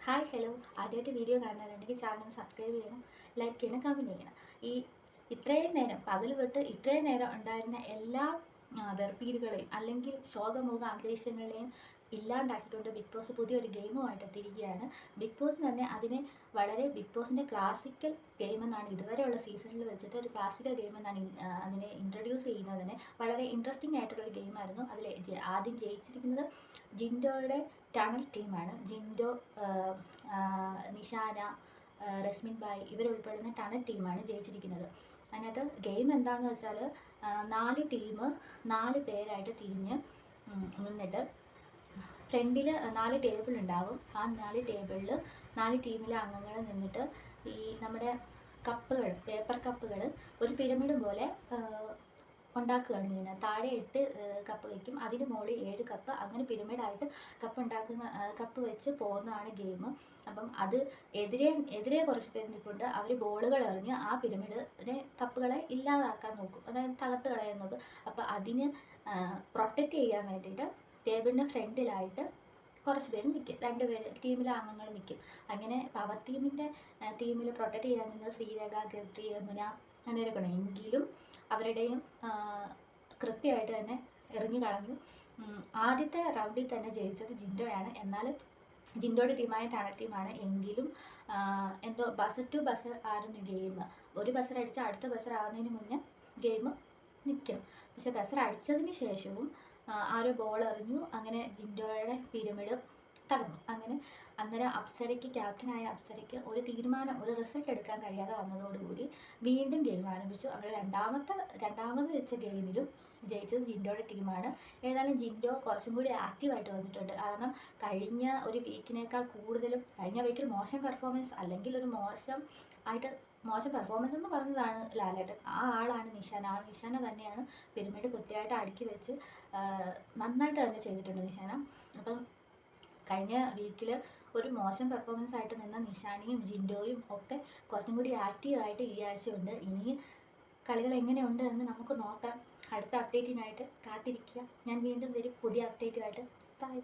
Hi hello, ആദ്യമായിട്ട് video കാണുന്നവരുണ്ടെങ്കിൽ channel subscribe ചെയ്യണം, ലൈക്ക് ചെയ്യണം, കമൻറ്റ് ചെയ്യണം. ഇത്രയും നേരം പകൽ തൊട്ട് ഇത്രയും നേരം ഉണ്ടായിരുന്ന എല്ലാ വെറുപ്പീരുകളെയും അല്ലെങ്കിൽ ശോകമുഖ അന്തരീക്ഷങ്ങളെയും ഇല്ലാണ്ടാക്കിക്കൊണ്ട് ബിഗ് ബോസ് പുതിയൊരു ഗെയിമുമായിട്ട് എത്തിയിരിക്കുകയാണ്. ബിഗ് ബോസ് തന്നെ അതിനെ ബിഗ് ബോസിൻ്റെ ക്ലാസിക്കൽ ഗെയിം എന്നാണ് ഇതുവരെയുള്ള സീസണിൽ വെച്ചിട്ട് ഒരു ക്ലാസിക്കൽ ഗെയിം എന്നാണ് അതിനെ ഇൻട്രൊഡ്യൂസ് ചെയ്യുന്നതിന്. വളരെ ഇൻട്രസ്റ്റിംഗ് ആയിട്ടുള്ളൊരു ഗെയിമായിരുന്നു. ആദ്യം ജയിച്ചിരിക്കുന്നത് ജിൻഡോയുടെ ടണൽ ടീമാണ്. ജിൻഡോ, നിഷാന, റസ്മിൻ ബായ് ഇവരുൾപ്പെടുന്ന ടണൽ ടീമാണ് ജയിച്ചിരിക്കുന്നത്. അതിനകത്ത് ഗെയിം എന്താണെന്ന് വെച്ചാൽ 4 ടീം 4 പേരായിട്ട് തിരിഞ്ഞ് നിന്നിട്ട് ഫ്രണ്ടിൽ 4 ടേബിൾ ഉണ്ടാകും. ആ 4 ടേബിളിൽ 4 ടീമിലെ അംഗങ്ങൾ നിന്നിട്ട് ഈ നമ്മുടെ കപ്പുകൾ, പേപ്പർ കപ്പുകൾ ഒരു പിരമിഡ് പോലെ ഉണ്ടാക്കുകയാണ് ചെയ്യുന്നത്. താഴെ 8 കപ്പ് വയ്ക്കും, അതിന് മുകളിൽ 7 കപ്പ്, അങ്ങനെ പിരമിഡായിട്ട് കപ്പ് വെച്ച് പോകുന്നതാണ് ഗെയിം. അപ്പം അത് എതിരെ കുറച്ച് പേര് നിൽപ്പുണ്ട്. അവർ ബോളുകൾ എറിഞ്ഞ് ആ പിരമിഡിനെ കപ്പുകളെ ഇല്ലാതാക്കാൻ നോക്കും, അതായത് തകർത്ത് കളയാൻ നോക്കും. അപ്പോൾ അതിന് പ്രൊട്ടക്റ്റ് ചെയ്യാൻ വേണ്ടിയിട്ട് ടേബിളിൻ്റെ ഫ്രണ്ടിലായിട്ട് കുറച്ച് പേര് നിൽക്കും, 2 പേര് ടീമിലെ അംഗങ്ങൾ നിൽക്കും. അങ്ങനെ പവർ ടീമിൽ പ്രൊട്ടക്റ്റ് ചെയ്യാൻ നിന്ന് ശ്രീരേഖ, ഗബ്രി, യമുന അങ്ങനെയൊക്കെ ഉണ്ട്. എങ്കിലും അവരുടെയും കൃത്യമായിട്ട് തന്നെ എറിഞ്ഞു കളഞ്ഞു. ആദ്യത്തെ റൗണ്ടിൽ തന്നെ ജയിച്ചത് ജിൻഡോയാണ്. എന്നാൽ ജിൻഡോയുടെ ടീമായ ടണൽ ടീമാണ്. എങ്കിലും എന്തോ ബസർ ടു ബസർ ആയിരുന്നു ഗെയിം. ഒരു ബസർ അടിച്ച് അടുത്ത ബസർ ആവുന്നതിന് മുന്നേ ഗെയിം നിൽക്കും. പക്ഷെ ബസർ അടിച്ചതിന് ശേഷവും ആരോ ബോൾ എറിഞ്ഞു, അങ്ങനെ ജിൻഡോയുടെ പിരമിഡ് തകർന്നു. അങ്ങനെ ക്യാപ്റ്റനായ അപ്സരയ്ക്ക് ഒരു റിസൾട്ട് എടുക്കാൻ കഴിയാതെ വന്നതോടുകൂടി വീണ്ടും ഗെയിം ആരംഭിച്ചു. അങ്ങനെ രണ്ടാമത് വെച്ച ഗെയിമിലും ജയിച്ചത് ജിൻഡോയുടെ ടീമാണ്. ഏതായാലും ജിൻഡോ കുറച്ചും കൂടി ആക്റ്റീവായിട്ട് വന്നിട്ടുണ്ട്. കാരണം കഴിഞ്ഞ ഒരു വീക്കിനേക്കാൾ കൂടുതലും, കഴിഞ്ഞ വീക്കിൽ മോശം പെർഫോമൻസ് അല്ലെങ്കിൽ ഒരു മോശം പെർഫോമൻസ് എന്ന് പറഞ്ഞതാണ് ലാലേട്ടൻ. ആ ആളാണ് നിഷാന. ആ നിഷാന തന്നെയാണ് പിരമിഡ് കൃത്യമായിട്ട് അടുക്കി വെച്ച് നന്നായിട്ട് തന്നെ ചെയ്തിട്ടുണ്ട് നിഷാന. അപ്പം കഴിഞ്ഞ വീക്കിൽ ഒരു മോശം പെർഫോമൻസ് ആയിട്ട് നിന്ന നിഷാനയും ജിൻഡോയും ഒക്കെ കുറച്ചും കൂടി ആക്റ്റീവായിട്ട് ഈ ആഴ്ചയുണ്ട്. ഇനി കളികൾ എങ്ങനെയുണ്ട് എന്ന് നമുക്ക് നോക്കാം. അടുത്ത അപ്ഡേറ്റിനായിട്ട് കാത്തിരിക്കുക. ഞാൻ വീണ്ടും വരും പുതിയ അപ്ഡേറ്റുമായിട്ട്. ബൈ.